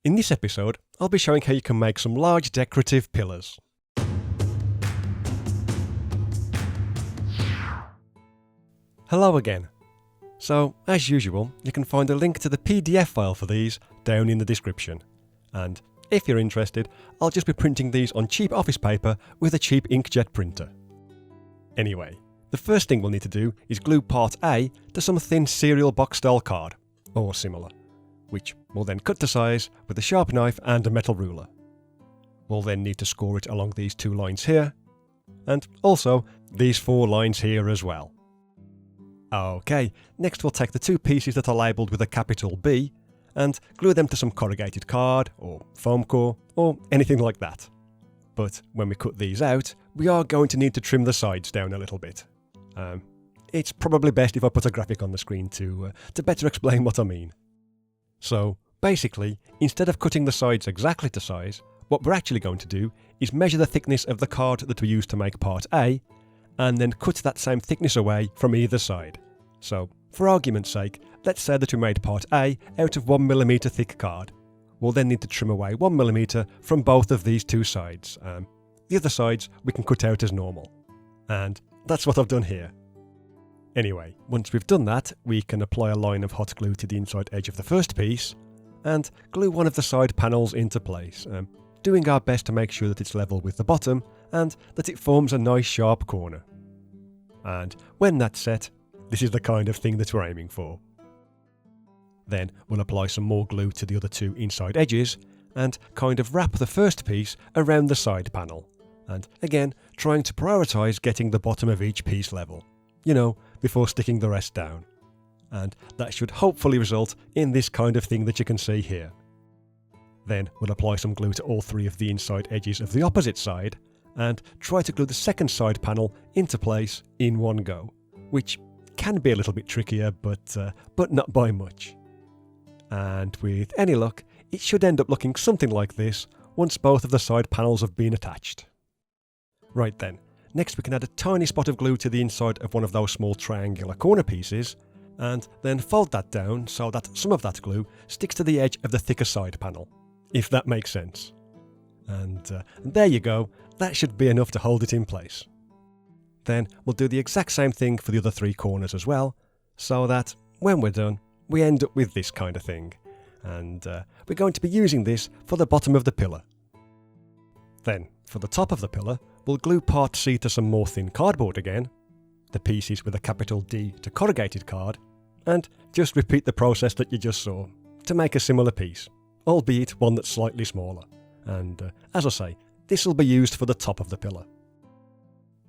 In this episode, I'll be showing how you can make some large decorative pillars. Hello again. So, as usual, you can find a link to the PDF file for these down in the description. And if you're interested, I'll just be printing these on cheap office paper with a cheap inkjet printer. Anyway, the first thing we'll need to do is glue part A to some thin cereal box style card, or similar, which we'll then cut to size with a sharp knife and a metal ruler. We'll then need to score it along these two lines here, and also these four lines here as well. Okay, next we'll take the two pieces that are labelled with a capital B and glue them to some corrugated card, or foam core, or anything like that. But when we cut these out, we are going to need to trim the sides down a little bit. It's probably best if I put a graphic on the screen to better explain what I mean. So, basically, instead of cutting the sides exactly to size, what we're actually going to do is measure the thickness of the card that we use to make part A, and then cut that same thickness away from either side. So, for argument's sake, let's say that we made part A out of 1mm thick card. We'll then need to trim away 1mm from both of these two sides. The other sides we can cut out as normal. And that's what I've done here. Anyway, once we've done that, we can apply a line of hot glue to the inside edge of the first piece, and glue one of the side panels into place, doing our best to make sure that it's level with the bottom, and that it forms a nice sharp corner. And when that's set, this is the kind of thing that we're aiming for. Then we'll apply some more glue to the other two inside edges, and kind of wrap the first piece around the side panel, and again, trying to prioritise getting the bottom of each piece level. You know, before sticking the rest down. And that should hopefully result in this kind of thing that you can see here. Then we'll apply some glue to all three of the inside edges of the opposite side, and try to glue the second side panel into place in one go, which can be a little bit trickier, but not by much. And with any luck, it should end up looking something like this once both of the side panels have been attached. Right then. Next we can add a tiny spot of glue to the inside of one of those small triangular corner pieces, and then fold that down so that some of that glue sticks to the edge of the thicker side panel, if that makes sense. And there you go, that should be enough to hold it in place. Then we'll do the exact same thing for the other three corners as well, so that when we're done, we end up with this kind of thing, and we're going to be using this for the bottom of the pillar. Then, for the top of the pillar, we'll glue part C to some more thin cardboard again, the pieces with a capital D to corrugated card, and just repeat the process that you just saw, to make a similar piece, albeit one that's slightly smaller. And as I say, this will be used for the top of the pillar.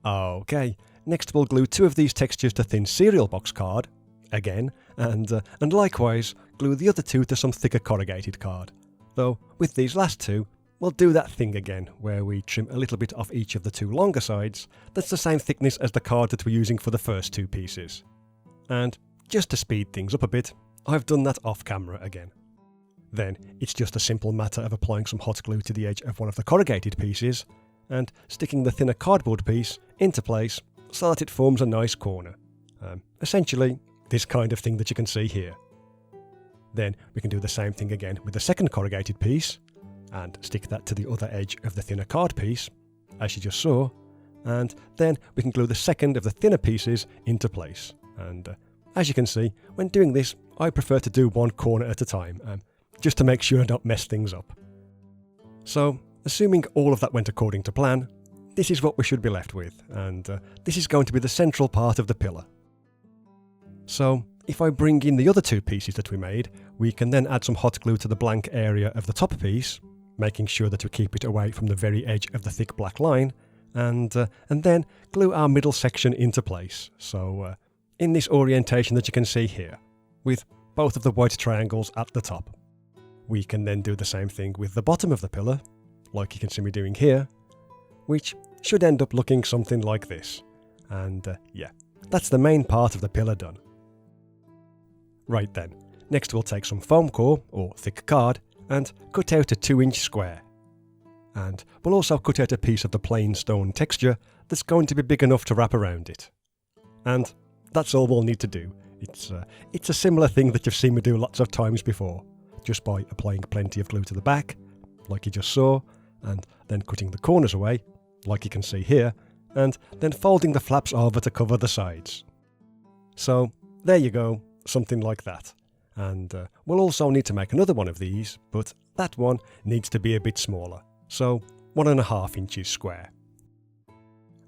Okay, next we'll glue two of these textures to thin cereal box card, again, and likewise glue the other two to some thicker corrugated card, though with these last two, we'll do that thing again, where we trim a little bit off each of the two longer sides that's the same thickness as the card that we're using for the first two pieces. And just to speed things up a bit, I've done that off camera again. Then it's just a simple matter of applying some hot glue to the edge of one of the corrugated pieces, and sticking the thinner cardboard piece into place so that it forms a nice corner. Essentially, this kind of thing that you can see here. Then we can do the same thing again with the second corrugated piece, and stick that to the other edge of the thinner card piece, as you just saw, and then we can glue the second of the thinner pieces into place. And as you can see, when doing this, I prefer to do one corner at a time, just to make sure I don't mess things up. So, assuming all of that went according to plan, this is what we should be left with, and this is going to be the central part of the pillar. So, if I bring in the other two pieces that we made, we can then add some hot glue to the blank area of the top piece, making sure that we keep it away from the very edge of the thick black line, and then glue our middle section into place, so in this orientation that you can see here, with both of the white triangles at the top. We can then do the same thing with the bottom of the pillar, like you can see me doing here, which should end up looking something like this. And yeah, that's the main part of the pillar done. Right then, next we'll take some foam core, or thick card, and cut out a 2-inch square. And we'll also cut out a piece of the plain stone texture that's going to be big enough to wrap around it. And that's all we'll need to do. It's a similar thing that you've seen me do lots of times before. just by applying plenty of glue to the back, like you just saw, and then cutting the corners away, like you can see here, and then folding the flaps over to cover the sides. So there you go, something like that. And we'll also need to make another one of these, but that one needs to be a bit smaller, so 1.5 inches square.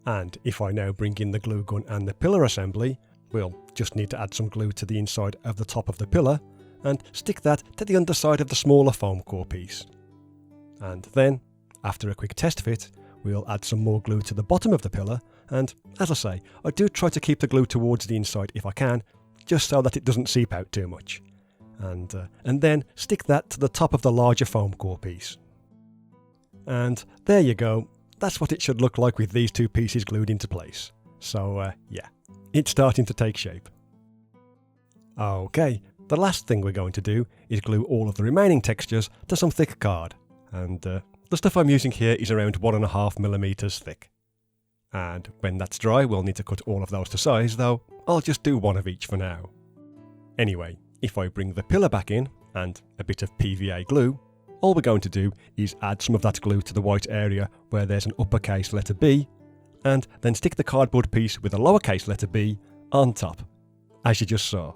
And if I now bring in the glue gun and the pillar assembly, we'll just need to add some glue to the inside of the top of the pillar and stick that to the underside of the smaller foam core piece. And then, after a quick test fit, we'll add some more glue to the bottom of the pillar, and as I say, I do try to keep the glue towards the inside if I can, just so that it doesn't seep out too much. And then stick that to the top of the larger foam core piece. And there you go, that's what it should look like with these two pieces glued into place. So yeah, it's starting to take shape. Okay, the last thing we're going to do is glue all of the remaining textures to some thick card, and the stuff I'm using here is around 1.5mm thick. And when that's dry, we'll need to cut all of those to size, though I'll just do one of each for now. Anyway, if I bring the pillar back in, and a bit of PVA glue, all we're going to do is add some of that glue to the white area where there's an uppercase letter B, and then stick the cardboard piece with a lowercase letter b on top, as you just saw.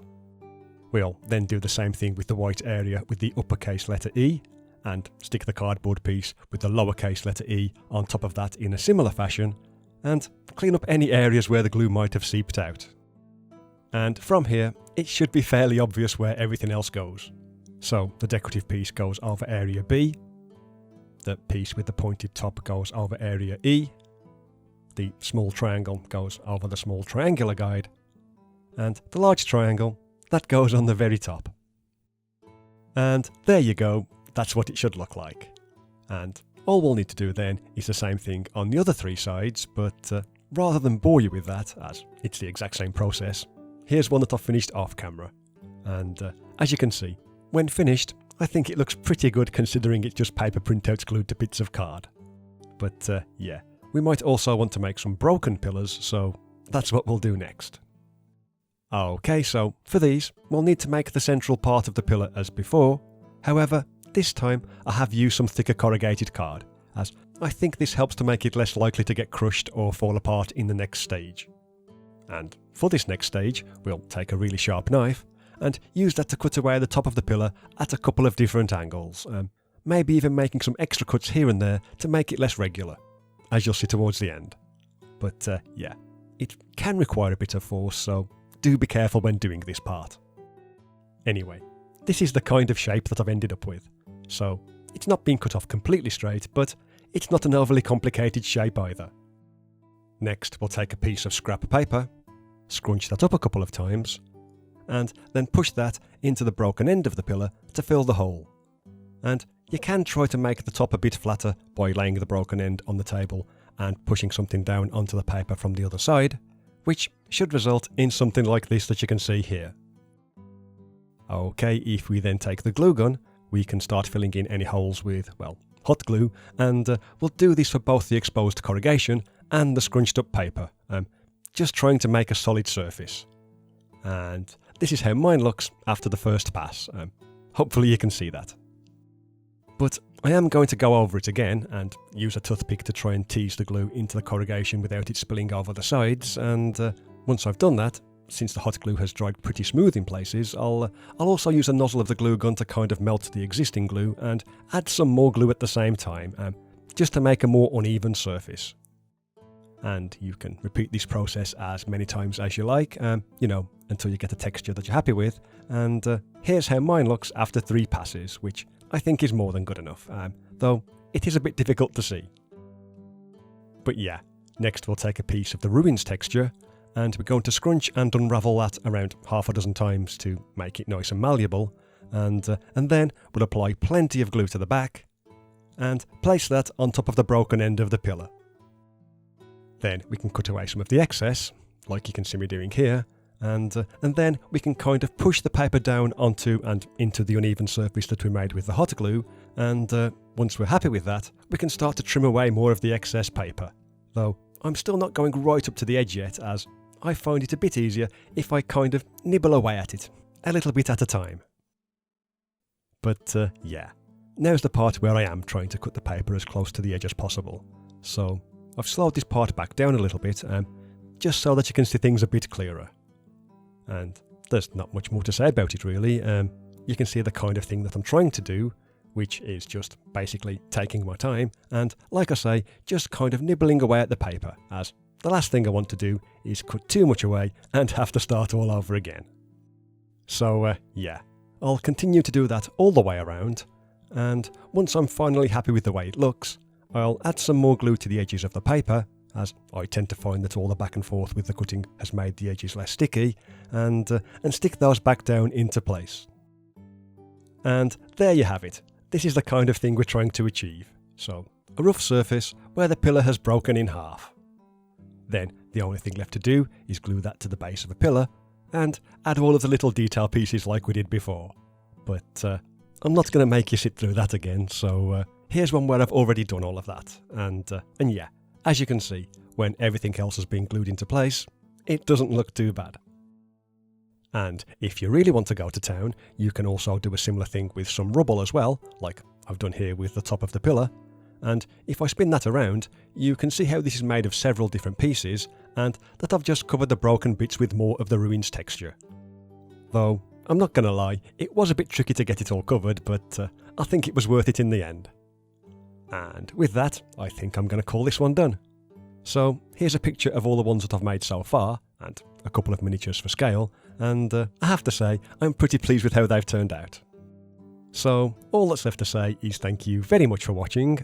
We'll then do the same thing with the white area with the uppercase letter E, and stick the cardboard piece with the lowercase letter e on top of that in a similar fashion, and clean up any areas where the glue might have seeped out. And from here, it should be fairly obvious where everything else goes. So the decorative piece goes over area B, the piece with the pointed top goes over area E, the small triangle goes over the small triangular guide, and the large triangle, that goes on the very top. And there you go, that's what it should look like. And all we'll need to do then is the same thing on the other three sides, but rather than bore you with that, as it's the exact same process, here's one that I've finished off camera. And as you can see, when finished, I think it looks pretty good considering it's just paper printouts glued to bits of card. But yeah, we might also want to make some broken pillars, so that's what we'll do next. Okay, so for these, we'll need to make the central part of the pillar as before. However, this time I have used some thicker corrugated card, as I think this helps to make it less likely to get crushed or fall apart in the next stage. And for this next stage, we'll take a really sharp knife and use that to cut away the top of the pillar at a couple of different angles, maybe even making some extra cuts here and there to make it less regular, as you'll see towards the end. But yeah, it can require a bit of force, so do be careful when doing this part. Anyway, this is the kind of shape that I've ended up with, so it's not being cut off completely straight, but it's not an overly complicated shape either. Next, we'll take a piece of scrap paper, scrunch that up a couple of times, and then push that into the broken end of the pillar to fill the hole. And you can try to make the top a bit flatter by laying the broken end on the table and pushing something down onto the paper from the other side, which should result in something like this that you can see here. Okay, if we then take the glue gun, we can start filling in any holes with, well, hot glue, and we'll do this for both the exposed corrugation and the scrunched up paper, just trying to make a solid surface. And this is how mine looks after the first pass. Hopefully you can see that. But I am going to go over it again and use a toothpick to try and tease the glue into the corrugation without it spilling over the sides, and once I've done that, since the hot glue has dried pretty smooth in places, I'll also use a nozzle of the glue gun to kind of melt the existing glue and add some more glue at the same time, just to make a more uneven surface. And you can repeat this process as many times as you like, until you get a texture that you're happy with. And here's how mine looks after 3 passes, which I think is more than good enough, though it is a bit difficult to see. But yeah, next we'll take a piece of the ruins texture, and we're going to scrunch and unravel that around half a dozen times to make it nice and malleable, and then we'll apply plenty of glue to the back, and place that on top of the broken end of the pillar. Then we can cut away some of the excess, like you can see me doing here, and then we can kind of push the paper down onto and into the uneven surface that we made with the hot glue, and once we're happy with that, we can start to trim away more of the excess paper. Though I'm still not going right up to the edge yet, as I find it a bit easier if I kind of nibble away at it, a little bit at a time. But yeah, now's the part where I am trying to cut the paper as close to the edge as possible. So I've slowed this part back down a little bit, just so that you can see things a bit clearer. And there's not much more to say about it really. You can see the kind of thing that I'm trying to do, which is just basically taking my time and, like I say, just kind of nibbling away at the paper, as the last thing I want to do is cut too much away and have to start all over again. So yeah, I'll continue to do that all the way around, and once I'm finally happy with the way it looks, I'll add some more glue to the edges of the paper, as I tend to find that all the back and forth with the cutting has made the edges less sticky, and stick those back down into place. And there you have it. This is the kind of thing we're trying to achieve. So, a rough surface where the pillar has broken in half. Then the only thing left to do is glue that to the base of the pillar and add all of the little detail pieces like we did before. But I'm not going to make you sit through that again, so here's one where I've already done all of that. And yeah, as you can see, when everything else has been glued into place, it doesn't look too bad. And if you really want to go to town, you can also do a similar thing with some rubble as well, like I've done here with the top of the pillar. And if I spin that around, you can see how this is made of several different pieces, and that I've just covered the broken bits with more of the ruins texture. Though, I'm not gonna lie, it was a bit tricky to get it all covered, but I think it was worth it in the end. And with that, I think I'm gonna call this one done. So here's a picture of all the ones that I've made so far, and a couple of miniatures for scale, and I have to say, I'm pretty pleased with how they've turned out. So all that's left to say is thank you very much for watching.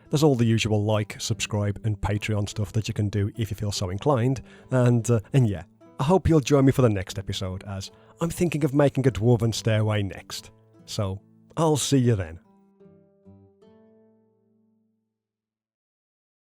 There's all the usual like, subscribe and Patreon stuff that you can do if you feel so inclined, and yeah, I hope you'll join me for the next episode, as I'm thinking of making a Dwarven stairway next. So I'll see you then.